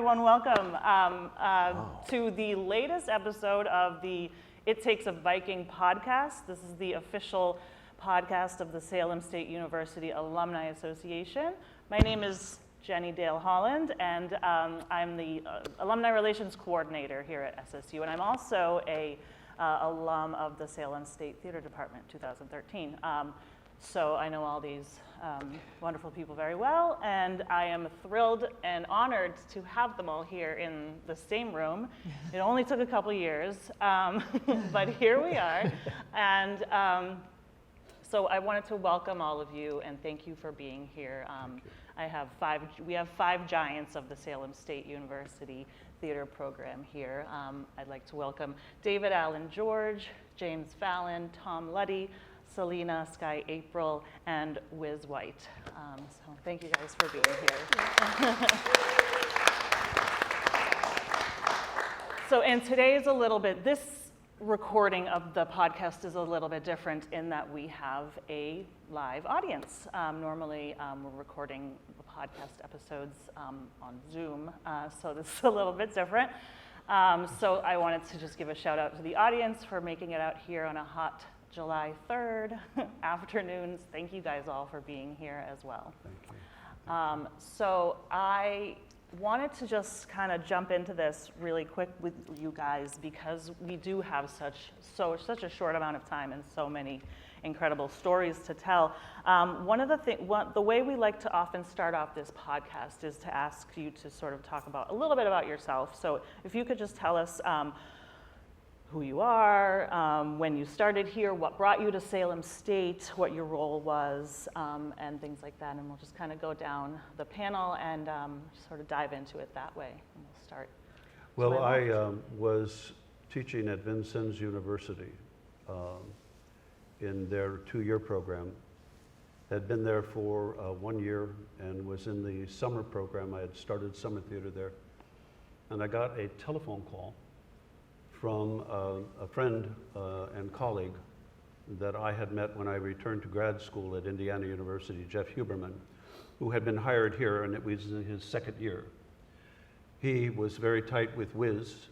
everyone. Welcome to the latest episode of the It Takes a Viking podcast. This is the official podcast of the Salem State University Alumni Association. My name is Jenney Dale Holland, and I'm the Alumni Relations Coordinator here at SSU, and I'm also a alum of the Salem State Theater Department, 2013. So I know all these wonderful people very well, and I am thrilled and honored to have them all here in the same room. It only took a couple years, but here we are. And so I wanted to welcome all of you and thank you for being here. We have five giants of the Salem State University theater program here. I'd like to welcome David Allen George, James Fallon, Tom Luddy, Celena Sky April, and Whizz White. So thank you guys for being here. So, and today is a little bit, this recording of the podcast is a little bit different in that we have a live audience. Normally, we're recording the podcast episodes on Zoom, so this is a little bit different. So I wanted to just give a shout out to the audience for making it out here on a hot July 3rd afternoons. Thank you guys all for being here as well. Thank you. So I wanted to just kind of jump into this really quick with you guys because we do have such a short amount of time and so many incredible stories to tell. The way we like to often start off this podcast is to ask you to sort of talk about a little bit about yourself. So if you could just tell us who you are, when you started here, what brought you to Salem State, what your role was, and things like that. And we'll just kind of go down the panel and sort of dive into it that way. And we'll start. Well, I was teaching at Vincennes University in their 2-year program. Had been there for 1 year and was in the summer program. I had started summer theater there. And I got a telephone call from a friend and colleague that I had met when I returned to grad school at Indiana University, Jeff Huberman, who had been hired here, and it was in his 2nd year. He was very tight with Whizz,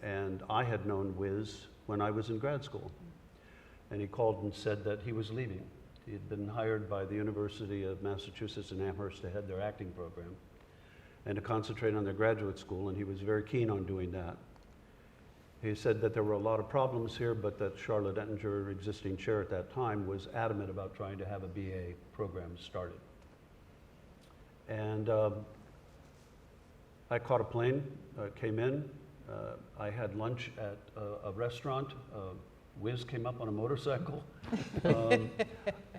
and I had known Whizz when I was in grad school. And he called and said that he was leaving. He had been hired by the University of Massachusetts in Amherst to head their acting program and to concentrate on their graduate school, and he was very keen on doing that. He said that there were a lot of problems here, but that Charlotte Ettinger, existing chair at that time, was adamant about trying to have a BA program started. And I caught a plane, came in. I had lunch at a restaurant. Whizz came up on a motorcycle.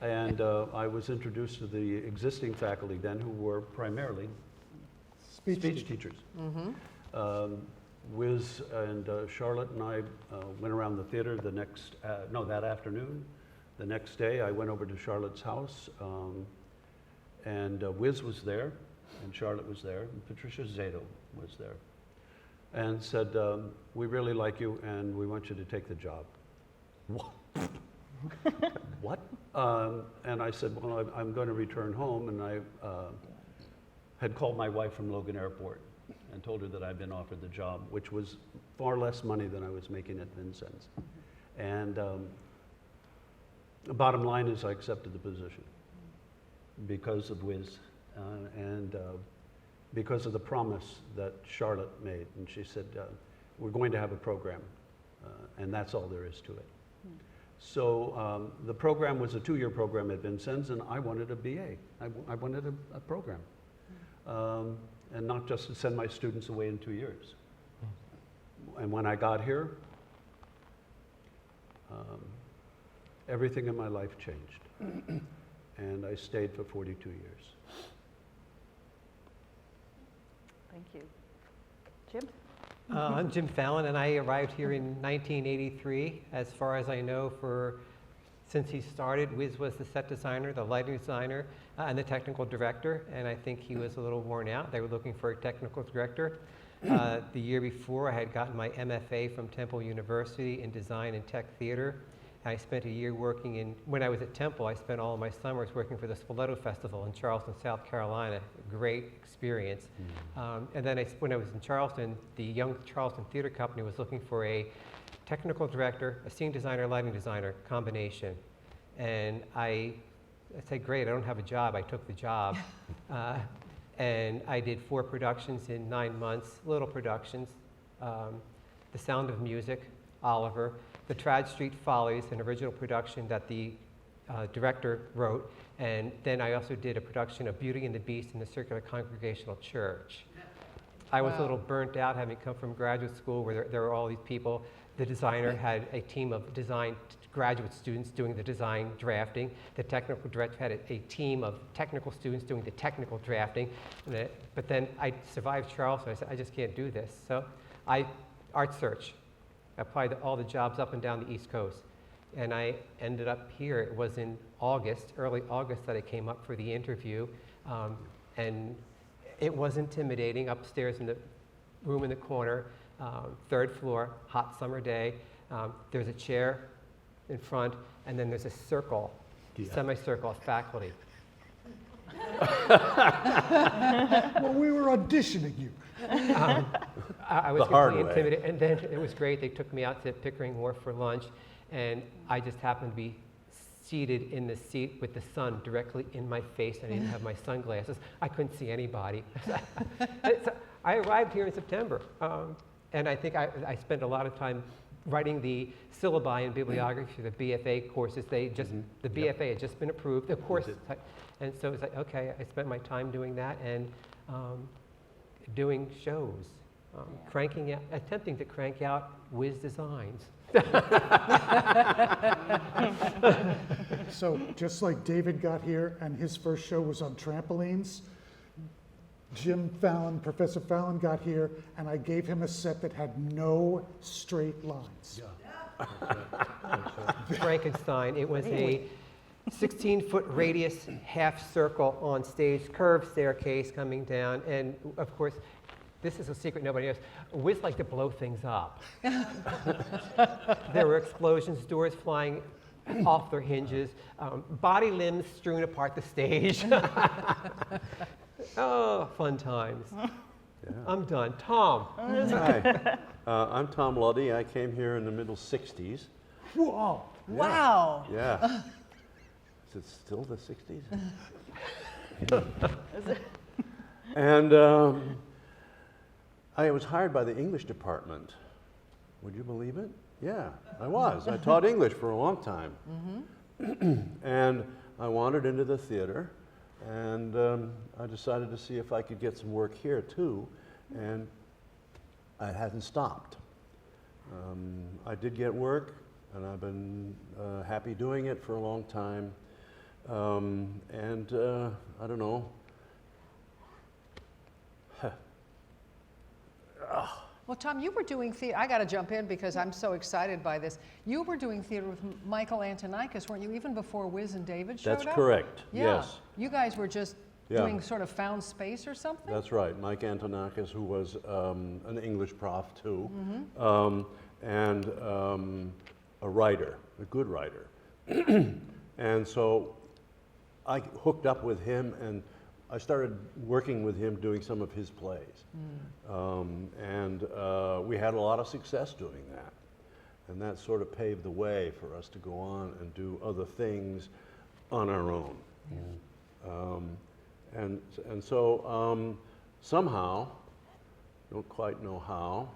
And I was introduced to the existing faculty then, who were primarily speech teachers. Mm-hmm. Whizz and Charlotte and I went around the theater that afternoon. The next day I went over to Charlotte's house, and Whizz was there, and Charlotte was there, and Patricia Zato was there, and said, we really like you and we want you to take the job. What? What? And I said, well, I'm going to return home, and I had called my wife from Logan Airport and told her that I'd been offered the job, which was far less money than I was making at Vincennes. And the bottom line is I accepted the position because of Whizz and because of the promise that Charlotte made. And she said, we're going to have a program, and that's all there is to it. So the program was a 2-year program at Vincennes, and I wanted a BA. I wanted a program. And not just to send my students away in 2 years. And when I got here, everything in my life changed. And I stayed for 42 years. Thank you. Jim? I'm Jim Fallon, and I arrived here in 1983. As far as I know, since he started, Whizz was the set designer, the lighting designer, and the technical director, and I think he was a little worn out. They were looking for a technical director. The year before, I had gotten my MFA from Temple University in design and tech theater, I spent a year working in, when I was at Temple, I spent all of my summers working for the Spoleto Festival in Charleston, South Carolina. Great experience. And then when I was in Charleston, the Young Charleston Theater Company was looking for a technical director, a scene designer, lighting designer combination. And I said, great, I don't have a job. I took the job. And I did 4 productions in 9 months, little productions. The Sound of Music, Oliver, The Trad Street Follies, an original production that the director wrote, and then I also did a production of Beauty and the Beast in the Circular Congregational Church. I was a little burnt out, having come from graduate school where there were all these people. The designer had a team of design graduate students doing the design drafting. The technical director had a team of technical students doing the technical drafting. But then I survived Charleston. I said, I just can't do this. So art search. I applied to all the jobs up and down the East Coast. And I ended up here. It was in August, early August, that I came up for the interview. And it was intimidating upstairs in the room in the corner, 3rd floor, hot summer day. There's a chair in front, and then there's a circle, semicircle of faculty. Well, we were auditioning you. I was The hard completely way. intimidated, and then it was great. They took me out to Pickering Wharf for lunch, and I just happened to be seated in the seat with the sun directly in my face. I didn't have my sunglasses. I couldn't see anybody. I arrived here in September, and I think I spent a lot of time writing the syllabi and bibliography for the BFA courses. The BFA had just been approved, of course, and so it's like, okay, I spent my time doing that and doing shows, attempting to crank out Whizz designs. So just like David got here and his first show was on trampolines, Professor Fallon got here and I gave him a set that had no straight lines. Frankenstein. It was a 16-foot radius half circle on stage, curved staircase coming down, and of course, this is a secret nobody knows. Whizz liked to blow things up. There were explosions, doors flying off their hinges, body limbs strewn apart the stage. Oh, fun times. Yeah. I'm done. Tom. Hi, I'm Tom Luddy. I came here in the middle 60s. Whoa! Wow. Yeah. Is it still the 60s? And I was hired by the English department. Would you believe it? Yeah, I was. I taught English for a long time. And I wandered into the theater, and I decided to see if I could get some work here too, and I hadn't stopped. I did get work, and I've been happy doing it for a long time. I don't know. Well, Tom, you were doing theater. I got to jump in because I'm so excited by this. You were doing theater with Michael Antonikis, weren't you, even before Whizz and David showed up? That's correct, Yeah. yes. You guys were just doing sort of found space or something? That's right. Mike Antonikis, who was an English prof too, and a writer, a good writer. And so I hooked up with him, and I started working with him doing some of his plays. We had a lot of success doing that. And that sort of paved the way for us to go on and do other things on our own. So somehow, don't quite know how,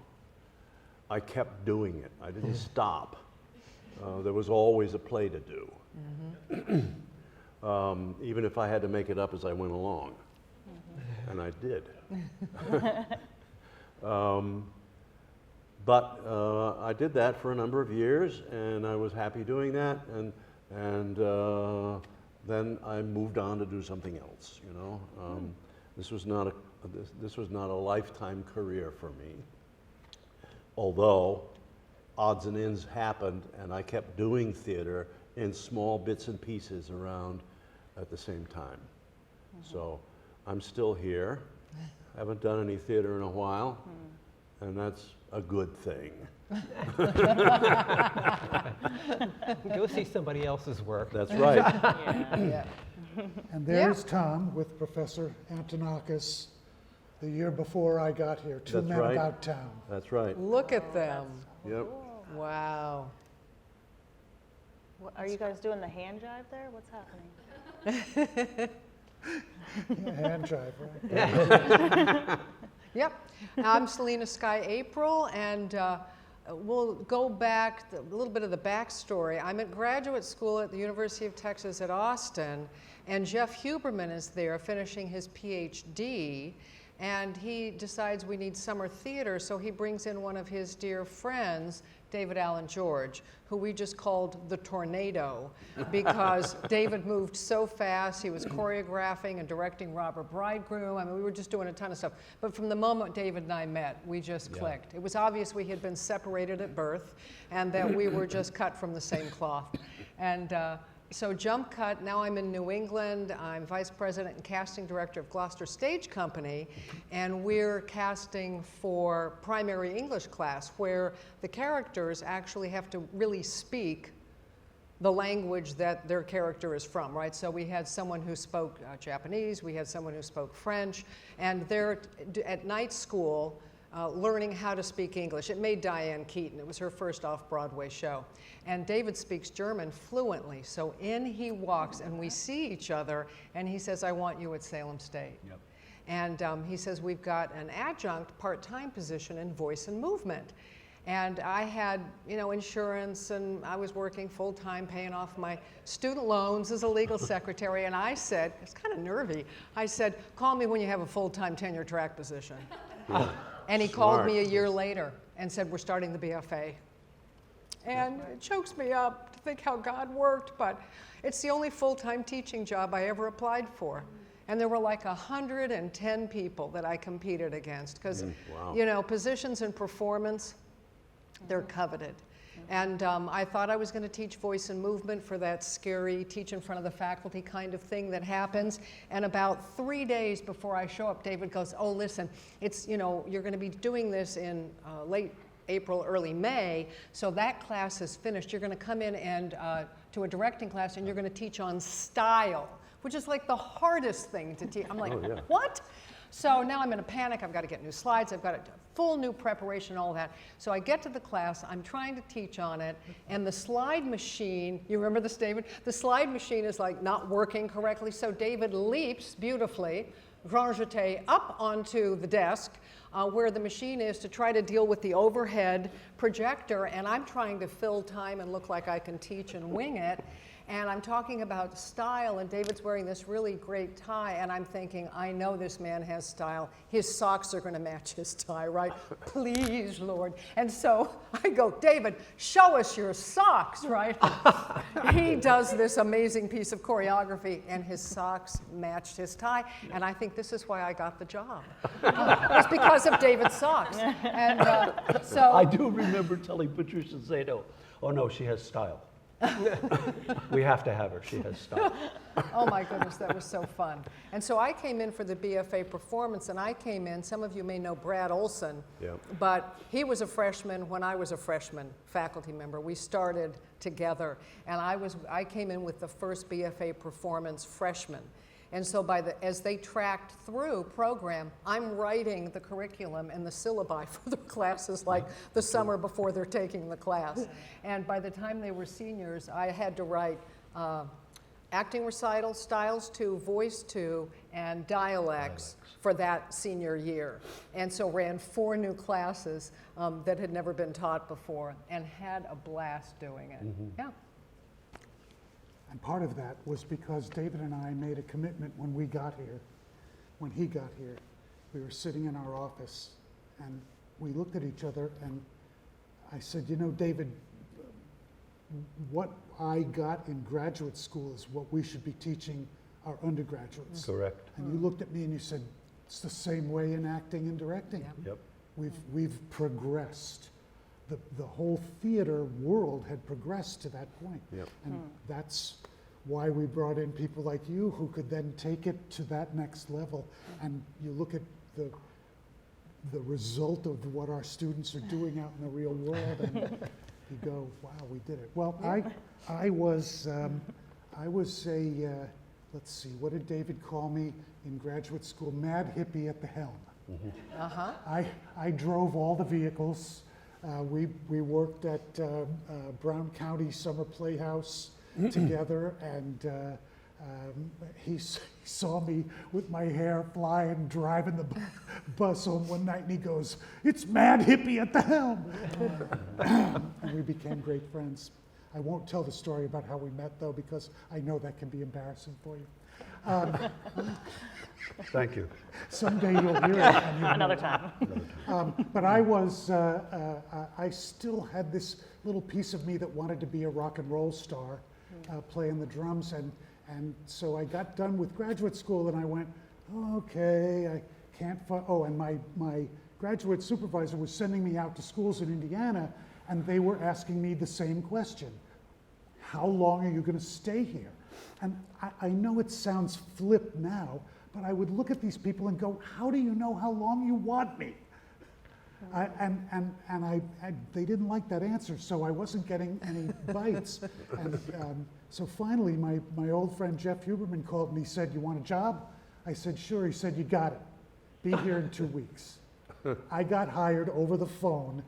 I kept doing it. I didn't stop. There was always a play to do. Even if I had to make it up as I went along. And I did. But I did that for a number of years, and I was happy doing that, and then I moved on to do something else, you know. This was not a lifetime career for me, although odds and ends happened, and I kept doing theater in small bits and pieces around at the same time. So I'm still here. Haven't done any theater in a while, and that's a good thing. Go see somebody else's work. That's right. Yeah. And there's Tom with Professor Antonakis the year before I got here. Two That's men right. about town. That's right. Look at them. Yep. Wow. Are you guys doing the hand jive there? What's happening? Hand jive, right? Yep. I'm Celena Sky April, and we'll go back a little bit of the backstory. I'm at graduate school at the University of Texas at Austin, and Jeff Huberman is there finishing his PhD, and he decides we need summer theater, so he brings in one of his dear friends, David Allen George, who we just called the Tornado, because David moved so fast. He was choreographing and directing Robert Bridegroom. I mean, we were just doing a ton of stuff. But from the moment David and I met, we just clicked. It was obvious we had been separated at birth and that we were just cut from the same cloth. And so jump cut, now I'm in New England. I'm vice president and casting director of Gloucester Stage Company, and we're casting for primary English class, where the characters actually have to really speak the language that their character is from, right? So we had someone who spoke Japanese, we had someone who spoke French, and they're at night school learning how to speak English. It made Diane Keaton. It was her first off-Broadway show. And David speaks German fluently. So in he walks, and we see each other, and he says, I want you at Salem State. Yep. And he says, we've got an adjunct part-time position in voice and movement. And I had, you know, insurance, and I was working full-time, paying off my student loans as a legal secretary. And I said, it's kind of nervy, I said, call me when you have a full-time tenure-track position. Yeah. And he called Smart. me a year later and said, we're starting the BFA. And it chokes me up to think how God worked, but it's the only full-time teaching job I ever applied for. And there were like 110 people that I competed against, because, Wow. you know, positions in performance, they're coveted. And I thought I was going to teach voice and movement for that scary teach in front of the faculty kind of thing that happens. And about 3 days before I show up, David goes, oh, listen, it's, you know, you're going to be doing this in late April, early May, so that class is finished. You're going to come in and to a directing class, and you're going to teach on style, which is like the hardest thing to teach. I'm like, Oh, yeah. what? So now I'm in a panic. I've got to get new slides. I've got a full new preparation, all that. So I get to the class. I'm trying to teach on it. And the slide machine, you remember this, David? The slide machine is like not working correctly. So David leaps beautifully, grand jeté, up onto the desk where the machine is to try to deal with the overhead projector. And I'm trying to fill time and look like I can teach and wing it. And I'm talking about style, and David's wearing this really great tie, and I'm thinking, I know this man has style. His socks are going to match his tie, right? Please, Lord. And so I go, David, show us your socks, right? He does this amazing piece of choreography, and his socks matched his tie, and I think this is why I got the job. It's because of David's socks. And so I do remember telling Patricia Zato, oh no, she has style. We have to have her, she has style. oh my goodness, that was so fun. And so I came in for the BFA performance, and I came in, some of you may know Brad Olson, Yep. but he was a freshman when I was a freshman faculty member. We started together, and I came in with the first BFA performance freshman. And so as they tracked through program, I'm writing the curriculum and the syllabi for the classes like the summer before they're taking the class. And by the time they were seniors, I had to write acting recital, styles 2, voice 2, and dialects for that senior year. And so ran 4 new classes that had never been taught before, and had a blast doing it. Yeah. And part of that was because David and I made a commitment when we got here. When he got here, we were sitting in our office, and we looked at each other, and I said, you know, David, what I got in graduate school is what we should be teaching our undergraduates. Correct. And you looked at me and you said, it's the same way in acting and directing. Yeah. Yep. We've progressed. The whole theater world had progressed to that point. Yep. And that's why we brought in people like you who could then take it to that next level. And you look at the result of what our students are doing out in the real world, and you go, wow, we did it. Well, I was a, let's see, what did David call me in graduate school? Mad hippie at the helm. Uh-huh. I drove all the vehicles. We worked at Brown County Summer Playhouse together, and he saw me with my hair flying, driving the bus home one night, and he goes, "It's Mad Hippie at the helm." And we became great friends. I won't tell the story about how we met, though, because I know that can be embarrassing for you. Thank you. Someday you'll hear it. And you'll Another know. time. But I still had this little piece of me that wanted to be a rock and roll star, playing the drums. And so I got done with graduate school and I went, okay, I can't find, and my graduate supervisor was sending me out to schools in Indiana, and they were asking me the same question. How long are you going to stay here? And I know it sounds flip now, but I would look at these people and go, how do you know how long you want me? They didn't like that answer, so I wasn't getting any bites. And so finally, my old friend Jeff Huberman called and he said, "You want a job?" I said, "Sure." He said, "You got it. Be here in 2 weeks." I got hired over the phone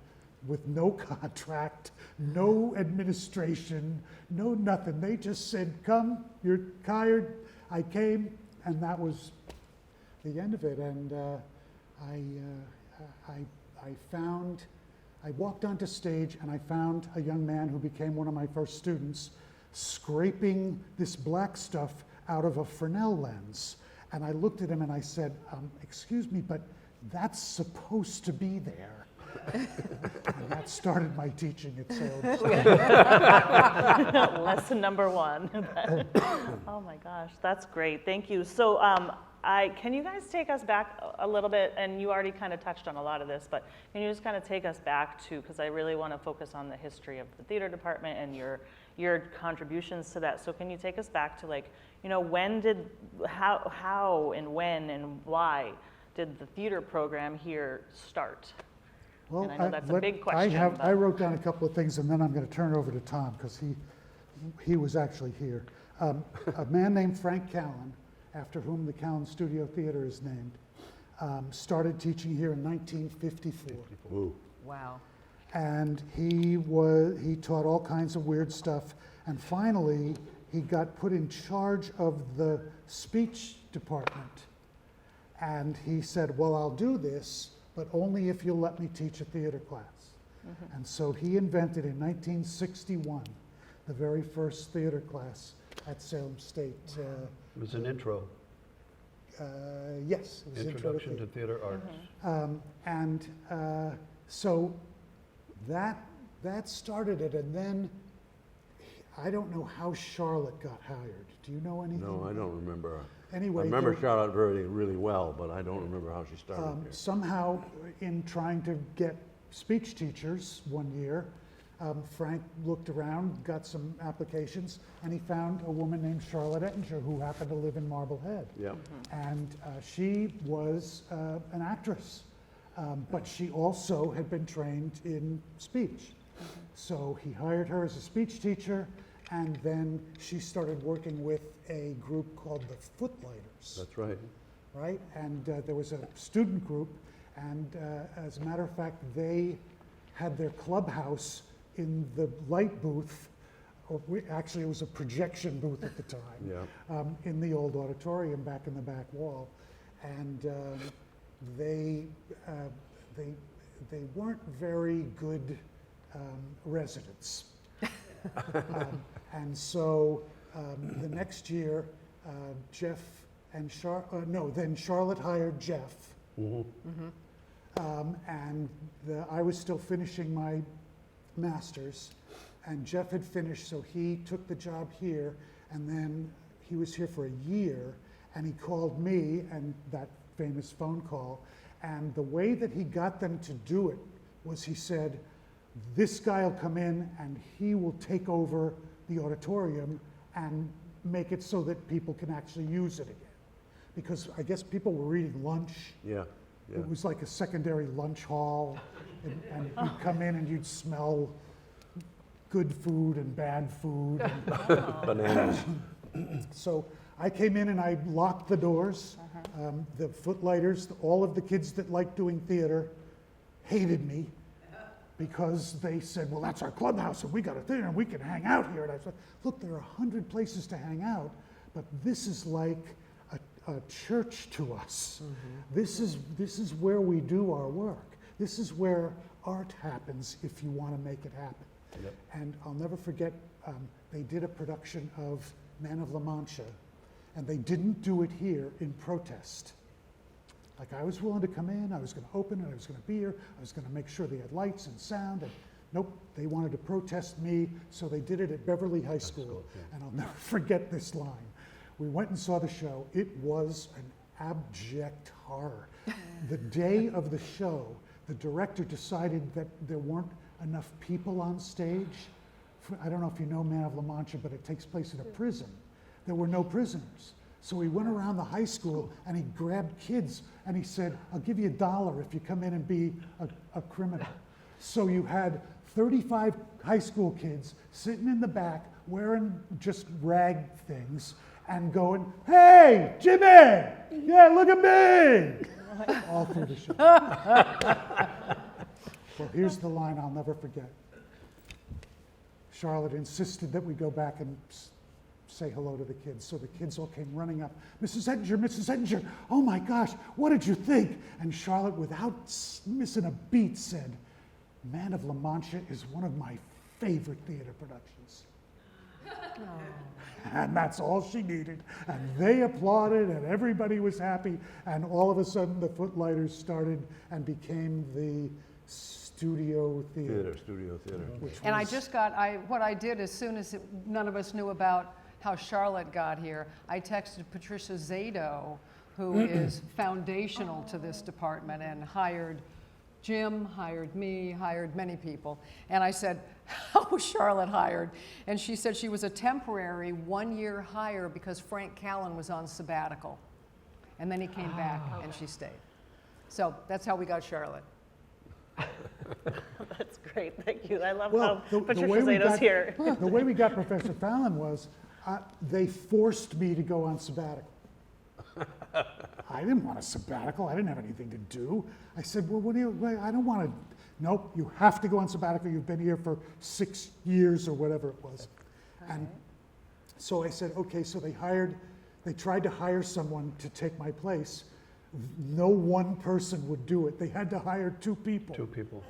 with no contract, no administration, no nothing. They just said, "Come, you're hired." I came, and that was the end of it. And I walked onto stage and I found a young man who became one of my first students scraping this black stuff out of a Fresnel lens. And I looked at him and I said, "Excuse me, but that's supposed to be there." And that started my teaching at Salem State. Lesson number 1. Oh my gosh, that's great. Thank you. So can you guys take us back a little bit? And you already kind of touched on a lot of this, but can you just kind of take us back to, because I really want to focus on the history of the theater department and your contributions to that. So can you take us back to, like, how and when and why did the theater program here start? Well, And I know that's a big question, I wrote down a couple of things, and then I'm going to turn it over to Tom, because he was actually here. A man named Frank Callan, after whom the Callan Studio Theater is named, started teaching here in 1954. Ooh. Wow. And he taught all kinds of weird stuff, and finally he got put in charge of the speech department. And he said, "Well, I'll do this, but only if you'll let me teach a theater class." Mm-hmm. And so he invented in 1961 the very first theater class at Salem State. It was an intro, Yes, it was introduction to theater arts. Mm-hmm. So that started it, and then I don't know how Charlotte got hired. Do you know anything? No, I don't remember. Anyway, I remember Charlotte really well, but I don't remember how she started here. somehow in trying to get speech teachers one year, Frank looked around, got some applications, and he found a woman named Charlotte Ettinger who happened to live in Marblehead. Yep. And she was an actress, but she also had been trained in speech. So he hired her as a speech teacher, and then she started working with a group called the Footlighters. That's right. Right? And there was a student group, and as a matter of fact, they had their clubhouse in the light booth, actually it was a projection booth at the time, Yeah. in the old auditorium back in the back wall. And they weren't very good residents. And so the next year, Jeff and then Charlotte hired Jeff. Mm-hmm. And I was still finishing my master's, and Jeff had finished, so he took the job here, and then he was here for a year, and he called me, and that famous phone call, and the way that he got them to do it was he said, "This guy will come in and he will take over the auditorium and make it so that people can actually use it again." Because I guess people were eating lunch. Yeah. Yeah. It was like a secondary lunch hall, and you'd come in and you'd smell good food and bad food. Bananas. So I came in and I locked the doors. The footlighters, all of the kids that liked doing theater hated me because they said, well, that's our clubhouse and we got a theater and we can hang out here. And I said, look, there are 100 places to hang out, but this is like a church to us. This is where we do our work. This is where art happens if you want to make it happen. Yep. And I'll never forget, they did a production of Man of La Mancha, and they didn't do it here in protest. Like, I was willing to come in, I was going to open it, I was going to be here, I was going to make sure they had lights and sound, and nope, they wanted to protest me, so they did it at Beverly High School. And I'll never forget this line. We went and saw the show. It was an abject horror. The day of the show, the director decided that there weren't enough people on stage. I don't know if you know Man of La Mancha, but it takes place in a prison. There were no prisoners. So he went around the high school and he grabbed kids and he said, I'll give you $1 if you come in and be a criminal. So you had 35 high school kids sitting in the back wearing just rag things and going, hey, Jimmy, yeah, look at me, all through the show. Well, here's the line I'll never forget. Charlotte insisted that we go back and say hello to the kids. So the kids all came running up. Mrs. Ettinger, oh my gosh, what did you think? And Charlotte, without missing a beat, said, Man of La Mancha is one of my favorite theater productions. And that's all she needed. And they applauded and everybody was happy. And all of a sudden the Footlighters started and became the studio theater. Studio theater. And I just got, what I did as soon as none of us knew about how Charlotte got here, I texted Patricia Zato, who is foundational to this department and hired Jim, hired me, hired many people. And I said, how was Charlotte hired? And she said she was a temporary 1-year hire because Frank Callan was on sabbatical. And then he came back and she stayed. So that's how we got Charlotte. That's great, thank you. I love Well, how Patricia Zato's here. The way we got Professor Fallon was they forced me to go on sabbatical. I didn't want a sabbatical. I didn't have anything to do. I said, well, what do you, I don't want to. Nope, you have to go on sabbatical. You've been here for 6 years or whatever it was. And so I said, okay, so they tried to hire someone to take my place. No one person would do it. They had to hire 2 people. 2 people.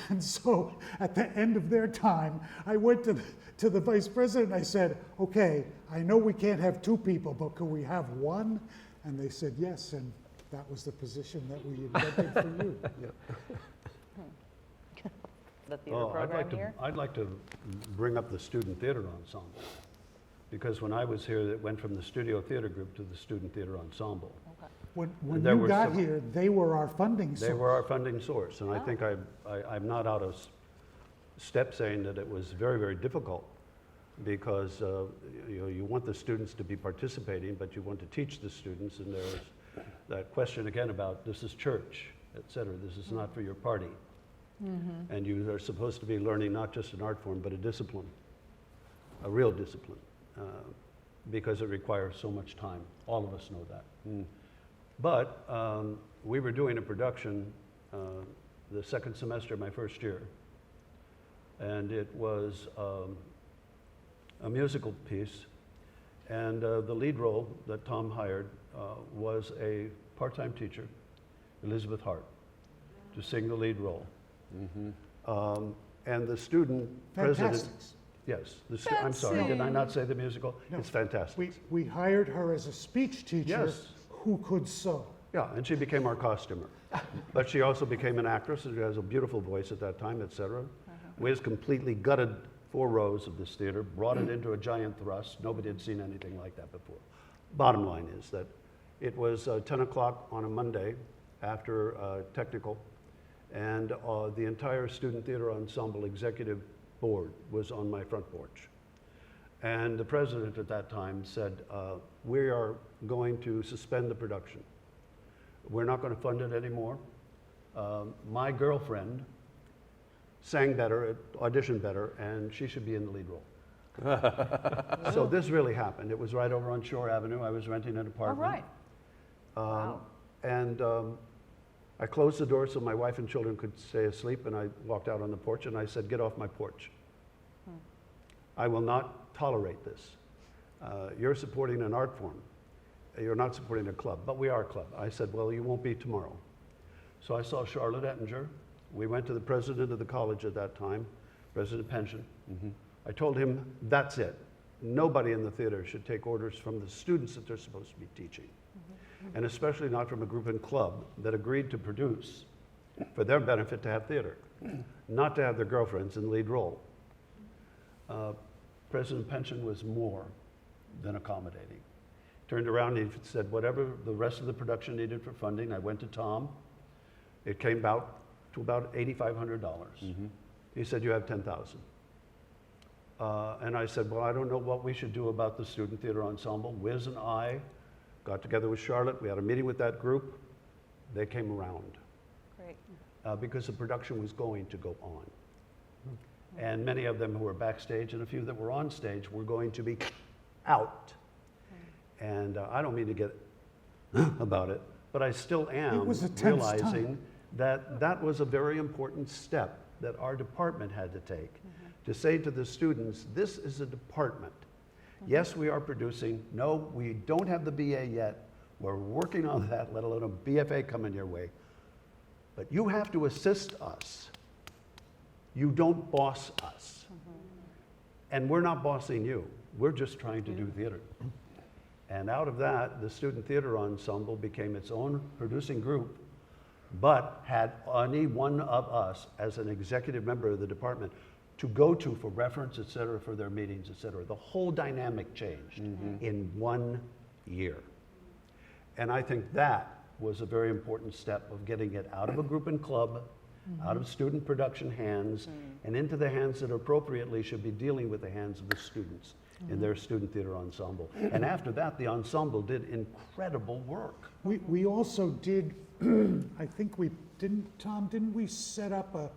And so at the end of their time, I went to the vice president and I said, okay, I know we can't have 2 people, but can we have 1? And they said yes, and that was the position that we invented for you. The theater program here. I'd like to bring up the student theater ensemble, because when I was here, it went from the studio theater group to the student theater ensemble. When There you were got some- here, they were our funding source. They were our funding source, and I think I'm not out of step saying that it was very, very difficult, because you want the students to be participating, but you want to teach the students, and there's that question again about this is church, et cetera. This is not for your party. And you are supposed to be learning not just an art form, but a discipline, a real discipline, because it requires so much time. All of us know that. But we were doing a production the second semester of my first year, and it was a musical piece, and the lead role that Tom hired was a part-time teacher, Elizabeth Hart, to sing the lead role. And the student president... Fantastics. Yes, I'm sorry, did I not say the musical? No. It's fantastic. We hired her as a speech teacher Yes. who could sew. Yeah, and she became our costumer. But she also became an actress, and she has a beautiful voice at that time, et cetera. Whizz completely gutted 4 rows of this theater, brought it into a giant thrust. Nobody had seen anything like that before. Bottom line is that it was 10 o'clock on a Monday after technical, and the entire student theater ensemble executive board was on my front porch. And the president at that time said, we are going to suspend the production. we're not going to fund it anymore. My girlfriend sang better, auditioned better, and she should be in the lead role. So this really happened. It was right over on Shore Avenue. I was renting an All apartment. right. Wow. And I closed the door so my wife and children could stay asleep, and I walked out on the porch and I said, "Get off my porch. I will not tolerate this. You're supporting an art form. You're not supporting a club, but we are a club." I said, "Well, you won't be tomorrow." So I saw Charlotte Ettinger. We went to the president of the college at that time, President Pension. I told him, that's it. Nobody in the theater should take orders from the students that they're supposed to be teaching. And especially not from a group and club that agreed to produce for their benefit to have theater, not to have their girlfriends in the lead role. President Pension was more than accommodating. Turned around and he said, whatever the rest of the production needed for funding, I went to Tom. It came out to about $8,500. He said, you have $10,000. And I said, well, I don't know what we should do about the student theater ensemble. Whizz and I got together with Charlotte. We had a meeting with that group. They came around. Great. Because the production was going to go on. And many of them who were backstage and a few that were on stage were going to be out. And I don't mean to get about it, but I still am was a tense realizing time. that that was a very important step that our department had to take. To say to the students, this is a department. Yes, we are producing. No, we don't have the BA yet. We're working on that, let alone a BFA coming your way. But you have to assist us. You don't boss us. And we're not bossing you. We're just trying to do theater. And out of that, the Student Theater Ensemble became its own producing group, but had any one of us as an executive member of the department to go to for reference, et cetera, for their meetings, et cetera. The whole dynamic changed in 1 year. And I think that was a very important step of getting it out of a group and club, out of student production hands, and into the hands that appropriately should be dealing with the hands of the students in their student theater ensemble. And after that, the ensemble did incredible work. We also did, I think we didn't, Tom, didn't we set up a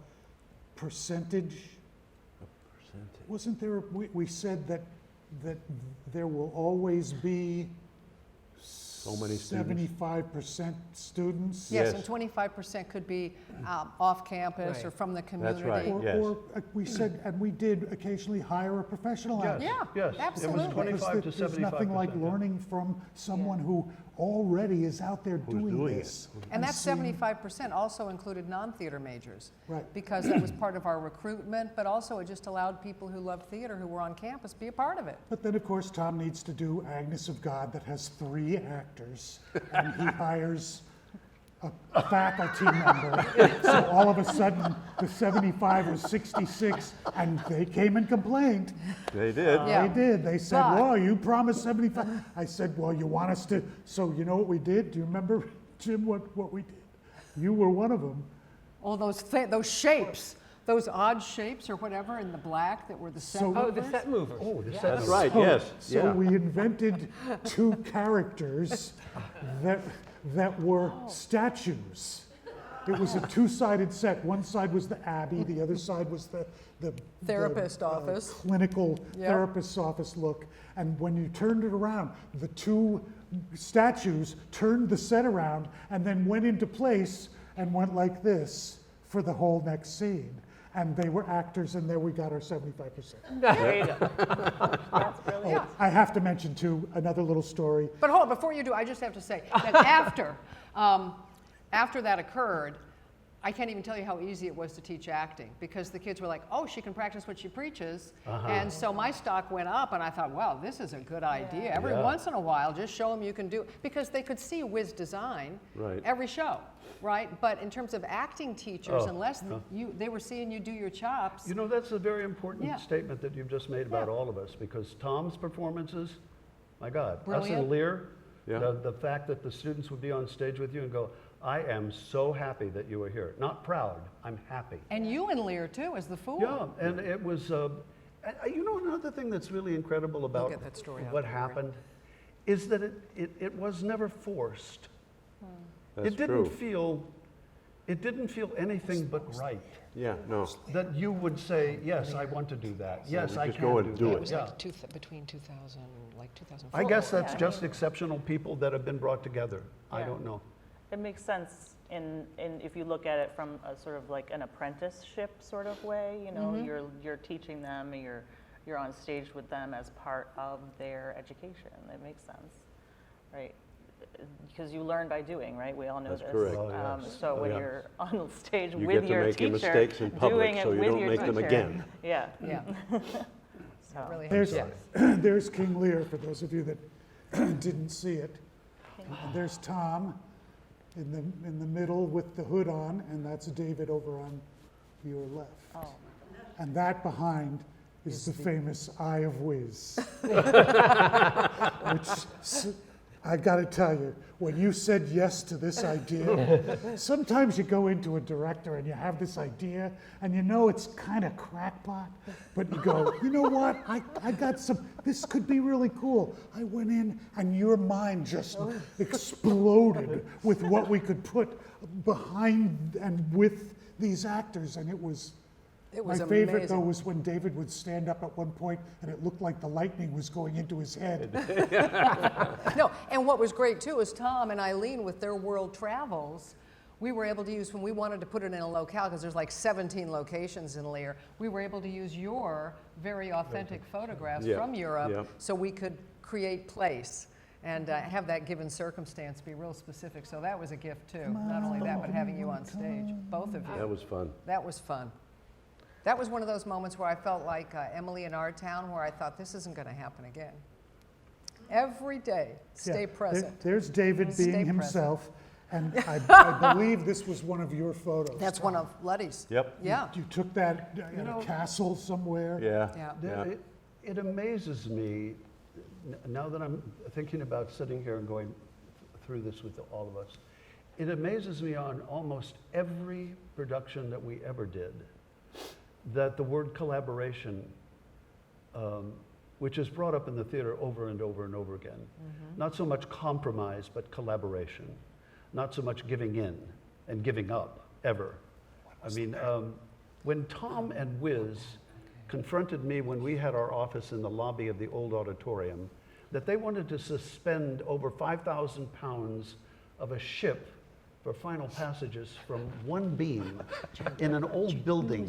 percentage? Wasn't there, we said that there will always be So many students. 75% students? Yes, Yes. and 25% could be off campus Right. or from the That's community. right. Yes. Or we said, and we did occasionally hire a professional actor. Yeah, Yes, absolutely. it was 25 to 75%. There's nothing like yeah. learning from someone who already is out there doing doing this. And that seeing- 75% also included non-theater majors. Right. Because that was part of our recruitment, but also it just allowed people who loved theater, who were on campus, be a part of it. But then, of course, Tom needs to do Agnes of God that has 3 actors, and he hires a faculty member. So all of a sudden, the 75 was 66, and they came and complained. They did. Yeah. They did. They said, But- well, you promised 75. I said, well, you want us to, so you know what we did? Do you remember, Jim, what we did? You were one of them. Oh, those shapes, those odd shapes or whatever in the black that were the set So- Oh, the movers. set movers. Oh, the Yeah. set That's right, So- yes. So yeah. we invented 2 characters that were statues. It was a 2-sided set. One side was the Abbey, the other side was the Therapist office. Clinical Yep. therapist's office look. And when you turned it around, the 2 statues turned the set around and then went into place and went like this for the whole next scene. And they were actors, and there we got our 75%. There you go. That's brilliant. I have to mention, too, another little story. But hold on, before you do, I just have to say that after that occurred, I can't even tell you how easy it was to teach acting because the kids were like, oh, she can practice what she preaches. And so my stock went up and I thought, wow, this is a good idea. Every Yeah. once in a while, just show them you can do it. Because they could see Whizz design Right. every show, right? But in terms of acting teachers, Oh, unless they were seeing you do your chops. You know, that's a very important Yeah. statement that you've just made about Yeah. all of us, because Tom's performances, my God, us Brilliant. and Lear, Yeah. the fact that the students would be on stage with you and go, I am so happy that you were here. Not proud, I'm happy. And you and Lear too, as the fool. Yeah, and it was, you know, another thing that's really incredible about get that story out what there, Mary. happened is that it was never forced. That's it didn't true. feel anything but right. Yeah, no. That you would say, yes, I want to do that. Yes, we I just can go and do that. it. It was Yeah. like between 2000, like 2004. I guess that's Yeah, I just exceptional people that have been brought together. I Yeah. don't know. It makes sense in if you look at it from a sort of like an apprenticeship sort of way, you know, you're teaching them, you're on stage with them as part of their education. It makes sense, right? Because you learn by doing, right? We all know That's this. correct. Oh, yes. So Oh, when yeah. you're on stage You with get to your make your teacher, mistakes in public doing it so you with don't your make them teacher. again. Yeah. Yeah, So, really There's, helps. there's King Lear, for those of you that didn't see it. And there's Tom in the middle with the hood on, and that's David over on your left. oh, And that behind is the famous Eye of Whizz. Which, I gotta tell you, when you said yes to this idea, sometimes you go into a director and you have this idea and you know it's kind of crackpot, but you go, you know what, I got this could be really cool. I went in and your mind just exploded with what we could put behind and with these actors, and it was my favorite, amazing. though, was when David would stand up at one point and it looked like the lightning was going into his head. No, and what was great too is Tom and Eileen with their world travels, we were able to use, when we wanted to put it in a locale, because there's like 17 locations in Lear, we were able to use your very authentic photographs Yeah, from Europe yeah. so we could create place and have that given circumstance be real specific. So that was a gift too. Not only that, but having you on stage, both of you. That was fun. That was fun. That was one of those moments where I felt like Emily in Our Town, where I thought this isn't going to happen again. Every day, stay Yeah, present. There's David Stay being present. himself, and I believe this was one of your photos. That's one of Luddy's. Yep. Yeah. You took that in know- a castle somewhere? Yeah. Yeah. Yeah. It amazes me, now that I'm thinking about sitting here and going through this with all of us, it amazes me on almost every production that we ever did, that the word collaboration, which is brought up in the theater over and over and over again, not so much compromise, but collaboration, not so much giving in and giving up, ever. I mean, when Tom and Whizz confronted me when we had our office in the lobby of the old auditorium, that they wanted to suspend over 5,000 pounds of a ship for final passages from one beam in an old building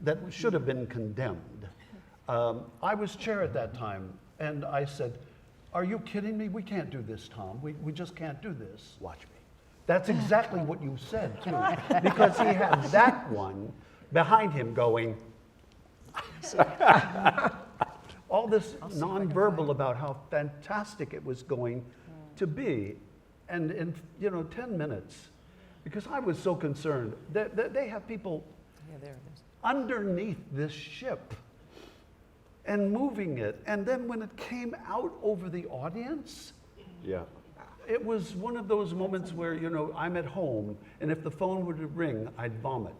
that should have been condemned. I was chair at that time, and I said, "Are you kidding me? We can't do this, Tom. We just can't do this." Watch me. That's exactly what you said, too, because he had that one behind him going, all this nonverbal about how fantastic it was going to be. And in 10 minutes, because I was so concerned, that they have people Yeah, there it is. underneath this ship and moving it. And then when it came out over the audience, Yeah. it was one of those moments where, I'm at home, and if the phone were to ring, I'd vomit.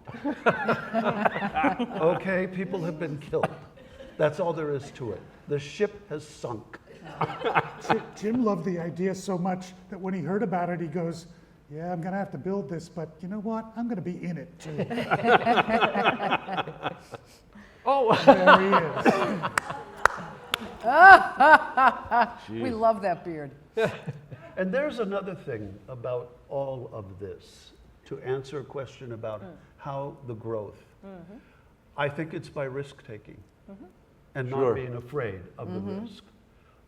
Okay, people have been killed. That's all there is to it. The ship has sunk. Jim loved the idea so much that when he heard about it, he goes, "Yeah, I'm going to have to build this, but you know what? I'm going to be in it too." Oh, There he is. We love that beard. And there's another thing about all of this, to answer a question about how the growth. I think it's by risk-taking and not Sure. being afraid of the risk,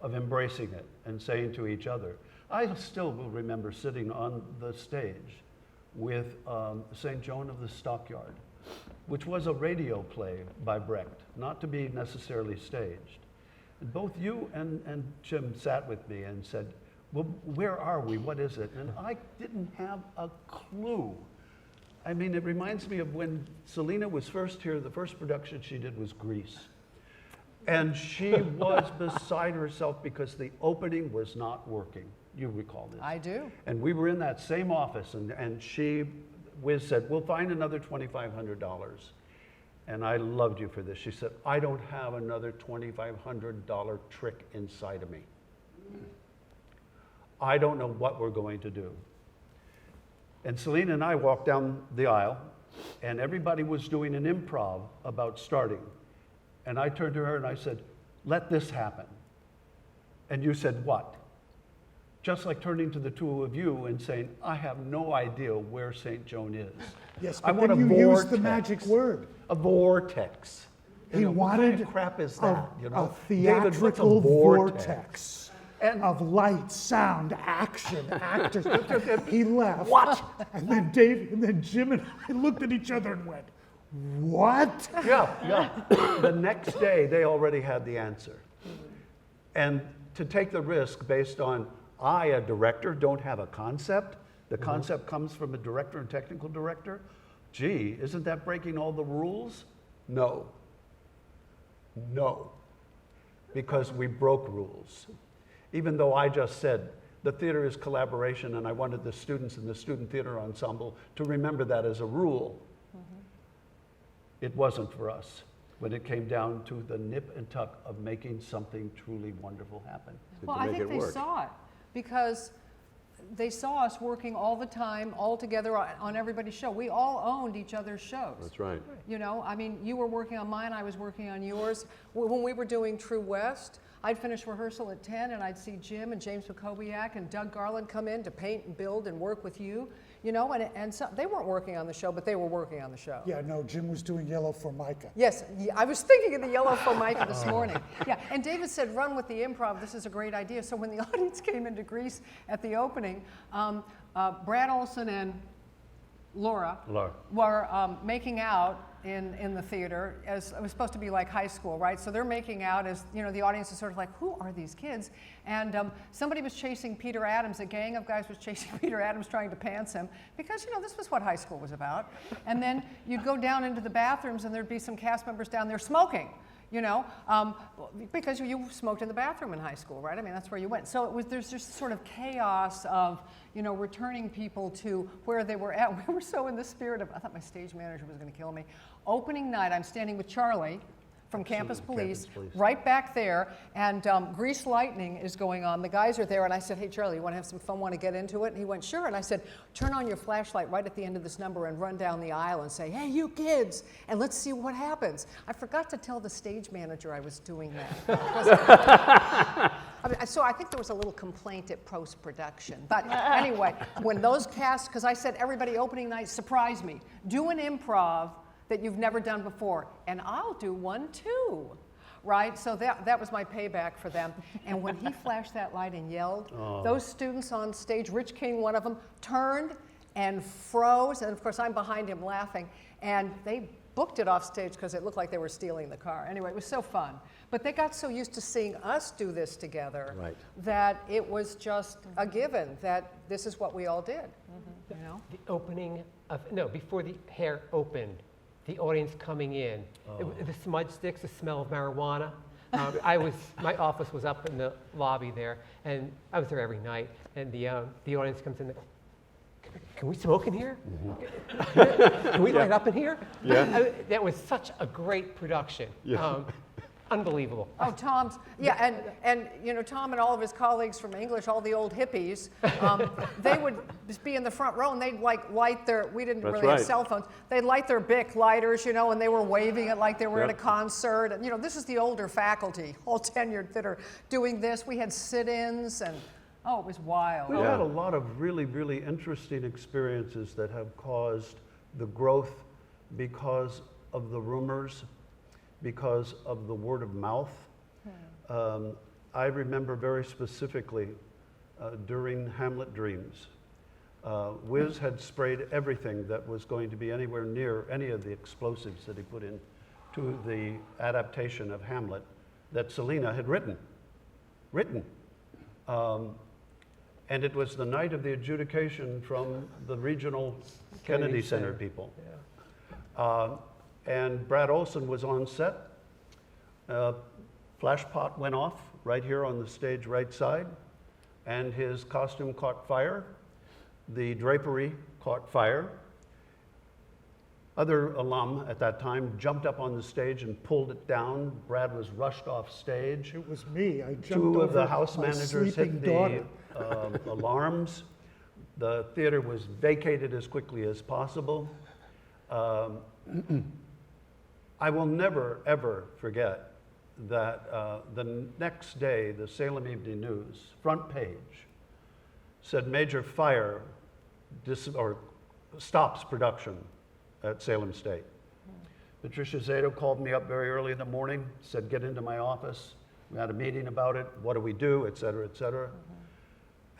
of embracing it and saying to each other. I still will remember sitting on the stage with St. Joan of the Stockyard, which was a radio play by Brecht, not to be necessarily staged. And both you and Jim sat with me and said, "Well, where are we? What is it?" And I didn't have a clue. I mean, it reminds me of when Celena was first here, the first production she did was Grease. And she was beside herself because the opening was not working. You recall this. I do. And we were in that same office, and Whizz said, "We'll find another $2,500. And I loved you for this. She said, "I don't have another $2,500 trick inside of me. I don't know what we're going to do." And Celena and I walked down the aisle, and everybody was doing an improv about starting. And I turned to her and I said, let this happen. And you said, what? Just like turning to the two of you and saying, I have no idea where St. Joan is. Yes, I but want then a you vortex. used the magic word. A vortex. He You know, what kind wanted of crap is a, that? You know, a David, what's a theatrical vortex And- of light, sound, action, actors. He left. What? And then Dave, and then Jim and I looked at each other and went, what? Yeah. The next day, they already had the answer. And to take the risk based on, I, a director, don't have a concept. The concept comes from a director and technical director. Gee, isn't that breaking all the rules? No. No. Because we broke rules. Even though I just said, the theater is collaboration, and I wanted the students in the student theater ensemble to remember that as a rule. It wasn't for us when it came down to the nip and tuck of making something truly wonderful happen. Well, to I make think it they work. saw it because they saw us working all the time, all together on everybody's show. We all owned each other's shows. That's right. You know, I mean, you were working on mine, I was working on yours. When we were doing True West, I'd finish rehearsal at 10 and I'd see Jim and James Wachowiak and Doug Garland come in to paint and build and work with you, you know, and so they weren't working on the show, but they were working on the show. Yeah, no, Jim was doing Yellow Formica. Yes, I was thinking of the Yellow Formica this morning. Yeah, and David said, run with the improv, this is a great idea. So when the audience came into Greece at the opening, Brad Olson and Laura were making out in the theater, as it was supposed to be like high school, right? So they're making out as, you know, the audience is sort of like, who are these kids? And somebody was chasing Peter Adams, a gang of guys was chasing Peter Adams trying to pants him, because, you know, this was what high school was about. And then you'd go down into the bathrooms and there'd be some cast members down there smoking, you know, because you smoked in the bathroom in high school, right? I mean, that's where you went. So there's just sort of chaos of, you know, returning people to where they were at. We were so in the spirit of, I thought my stage manager was going to kill me. Opening night, I'm standing with Charlie from Campus Police, right back there, and Grease Lightning is going on. The guys are there, and I said, hey, Charlie, you want to have some fun, want to get into it? And he went, sure. And I said, turn on your flashlight right at the end of this number and run down the aisle and say, hey, you kids, and let's see what happens. I forgot to tell the stage manager I was doing that. So I think there was a little complaint at post-production. But anyway, when those casts, because I said, everybody opening night, surprise me. Do an improv that you've never done before, and I'll do one too, right? So that was my payback for them. And when he flashed that light and yelled, those students on stage, Rich King, one of them, turned and froze, and of course I'm behind him laughing, and they booked it off stage because it looked like they were stealing the car. Anyway, it was so fun. But they got so used to seeing us do this together that it was just a given that this is what we all did, you know? The opening of, no, before the hair opened, the audience coming in, the smudge sticks, the smell of marijuana. My office was up in the lobby there, and I was there every night, and the audience comes in, can we smoke in here? Can we light up in here? Yeah. That was such a great production. Unbelievable. Oh, Tom's, yeah, and you know, Tom and all of his colleagues from English, all the old hippies, they would just be in the front row and they'd like light their, we didn't really have cell phones, they'd light their Bic lighters, you know, and they were waving it like they were at a concert. And, you know, this is the older faculty, all tenured, that are doing this. We had sit-ins and, oh, it was wild. We've had a lot of really, really interesting experiences that have caused the growth because of the rumors, because of the word of mouth. I remember very specifically during Hamlet Dreams, Whizz had sprayed everything that was going to be anywhere near any of the explosives that he put in to the adaptation of Hamlet that Celena had written. And it was the night of the adjudication from the regional Kennedy Center people. And Brad Olson was on set. Flash pot went off right here on the stage right side, and his costume caught fire. The drapery caught fire. Other alum at that time jumped up on the stage and pulled it down. Brad was rushed off stage. It was me. I jumped Two of over the house my managers sleeping hit daughter. the alarms. The theater was vacated as quickly as possible. I will never, ever forget that the next day, the Salem Evening News, front page, said major fire stops production at Salem State. Patricia Zato called me up very early in the morning, said, get into my office. We had a meeting about it. What do we do, et cetera, et cetera.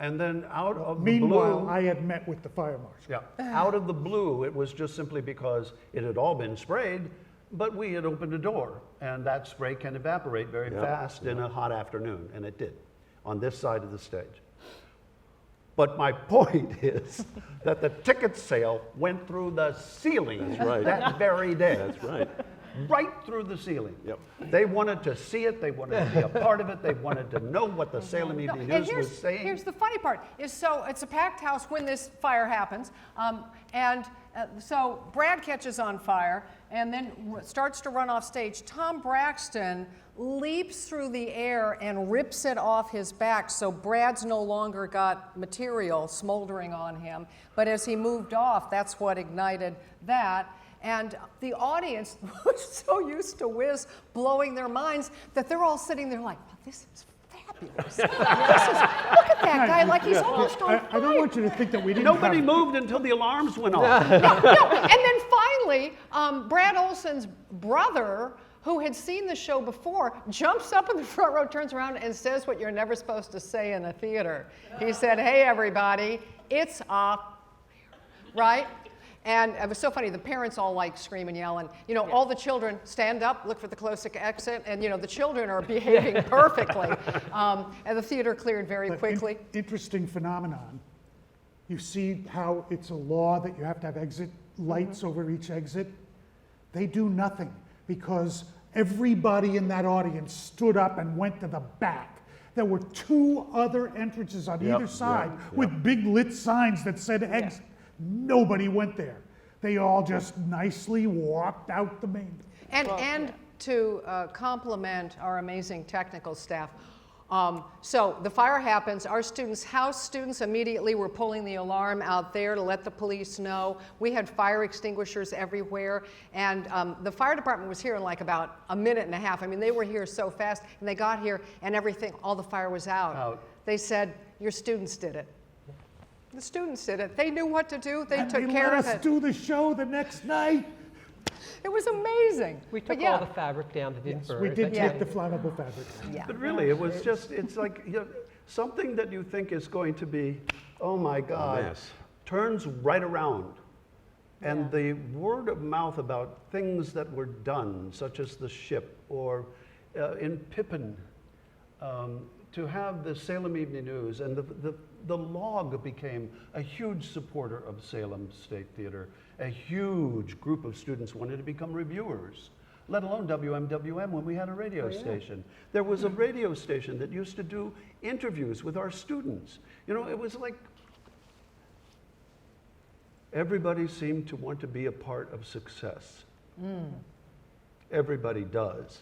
And then out of the blue... Meanwhile, I had met with the fire marshal. Yeah, out of the blue, it was just simply because it had all been sprayed, but we had opened a door, and that spray can evaporate very fast in a hot afternoon, and it did, on this side of the stage. But my point is that the ticket sale went through the ceiling that very day. That's right. Right through the ceiling. Yep. They wanted to see it. They wanted to be a part of it. They wanted to know what the Salem Evening News was saying. Here's the funny part, is so it's a packed house when this fire happens, so Brad catches on fire and then starts to run off stage. Tom Braxton leaps through the air and rips it off his back, so Brad's no longer got material smoldering on him, but as he moved off, that's what ignited that. And the audience was so used to Whizz blowing their minds that they're all sitting there like, oh, this is fabulous. Look at that guy, like he's almost on fire. I don't want you to think that we didn't Nobody moved until the alarms went off. No, and then finally, Brad Olson's brother, who had seen the show before, jumps up in the front row, turns around, and says what you're never supposed to say in a theater. He said, hey, everybody, it's a fire, right? And it was so funny, the parents all like scream and yell, and all the children stand up, look for the closest exit, and the children are behaving perfectly. And the theater cleared very quickly. Interesting phenomenon. You see how it's a law that you have to have exit lights over each exit? They do nothing because everybody in that audience stood up and went to the back. There were 2 other entrances on either side with big lit signs that said exit. Nobody went there. They all just nicely walked out the main door. And to compliment our amazing technical staff, so the fire happens. Our students, house students, immediately were pulling the alarm out there to let the police know. We had fire extinguishers everywhere, and the fire department was here in like about a minute and a half. I mean, they were here so fast, and they got here, and everything, all the fire was out. They said, your students did it. The students did it. They knew what to do. They took care of it. Let us do the show the next night. It was amazing. We took all the fabric down that didn't burn. We did take the flammable fabric down. Yeah. But really, it was just, it's like something that you think is going to be, oh my God, turns right around. And the word of mouth about things that were done, such as the ship, or in Pippin, to have the Salem Evening News, and the log became a huge supporter of Salem State Theater. A huge group of students wanted to become reviewers, let alone WMWM when we had a radio station. There was a radio station that used to do interviews with our students. It was like everybody seemed to want to be a part of success. Everybody does.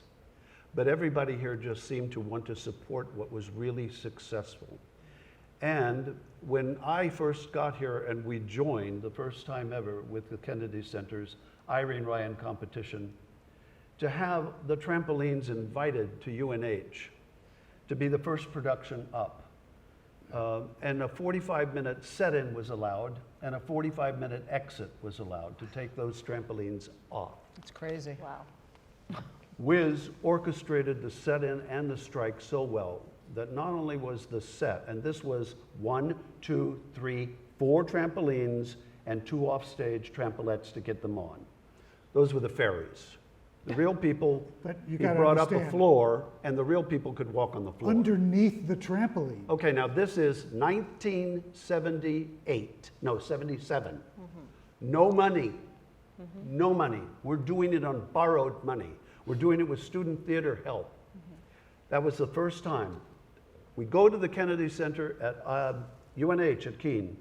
But everybody here just seemed to want to support what was really successful. And when I first got here and we joined the first time ever with the Kennedy Center's Irene Ryan competition, to have the trampolines invited to UNH to be the first production up. And a 45-minute set-in was allowed, and a 45-minute exit was allowed to take those trampolines off. It's crazy. Wow. Whizz orchestrated the set-in and the strike so well that not only was the set, and this was 1, 2, 3, 4 trampolines and 2 offstage trampolettes to get them on. Those were the fairies. The real people, he brought up a floor, and the real people could walk on the floor. Underneath the trampoline. Okay, now this is 1978, no, 77. No money, no money. We're doing it on borrowed money. We're doing it with student theater help. That was the first time. We go to the Kennedy Center at UNH at Keene.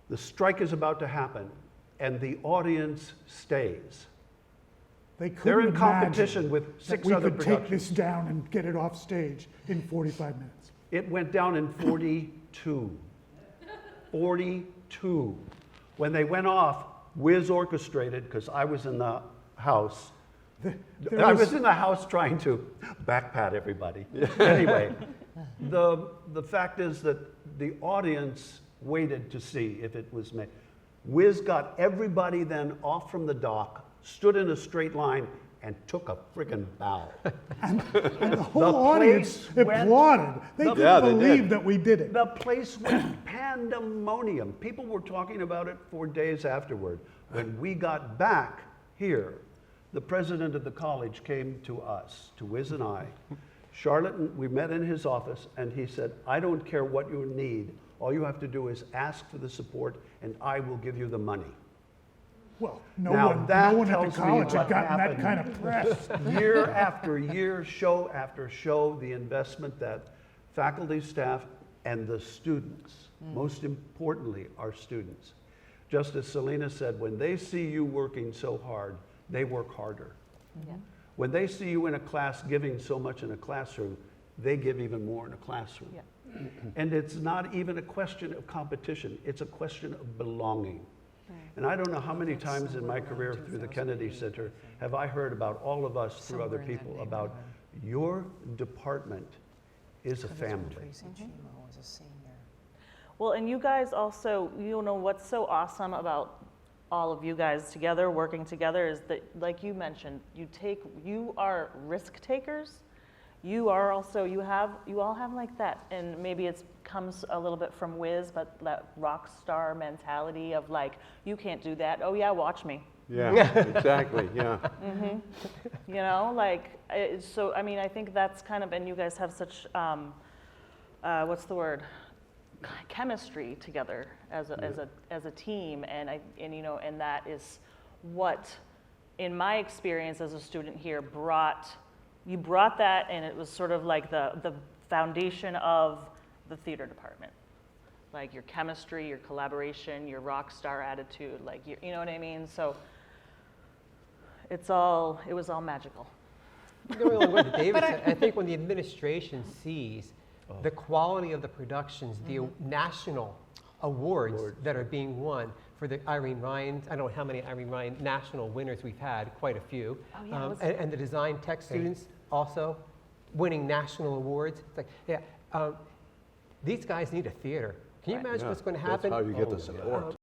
The strike is about to happen, and the audience stays. They're in competition with 6 other productions. We could take this down and get it off stage in 45 minutes. It went down in 42. 42. When they went off, Whizz orchestrated, because I was in the house. I was in the house trying to backpat everybody. Anyway, the fact is that the audience waited to see if it was made. Whizz got everybody then off from the dock, stood in a straight line, and took a friggin' bow. And the whole audience place went- applauded. They the- couldn't Yeah, they believe did. that we did it. The place went pandemonium. People were talking about it for days afterward. When we got back here, the president of the college came to us, to Whizz and I. Charlotte, we met in his office, and he said, I don't care what you need. All you have to do is ask for the support, and I will give you the money. Well, Now, no one that at the tells me college had what gotten that happened. kind of press. Year after year, show after show, the investment that faculty, staff, and the students, most importantly, our students. Just as Celena said, when they see you working so hard, they work harder. When they see you in a class giving so much in a classroom, they give even more in a classroom. Yeah. And it's not even a question of competition, it's a question of belonging. And I don't know how many times in my career through the Kennedy Center have I heard about all of us through other Somewhere in that people about neighborhood. your department is a family. Tracy Chimo was a senior. Well, and you guys also, you know, what's so awesome about all of you guys together, working together, is that, like you mentioned, you are risk takers. You are also, you all have like that, and maybe it comes a little bit from Whizz, but that rock star mentality of like, you can't do that. Oh yeah, watch me. Yeah, exactly, yeah. You know, like, so, I mean, I think that's kind of, and you guys have such, what's the word? Chemistry together as a team, and you know, and that is what, in my experience as a student here, you brought that, and it was sort of like the foundation of the theater department. Like your chemistry, your collaboration, your rock star attitude, like you know what I mean? So it was all magical. Going along with what David said, I think when the administration sees the quality of the productions, the national awards that are being won for the Irene Ryan, I don't know how many Irene Ryan national winners we've had, quite a few. Oh, yeah, it was- And the design tech students also winning national awards. It's like, yeah, these guys need a theater. Can you Right. imagine Yeah, what's going to that's happen? how you get the support.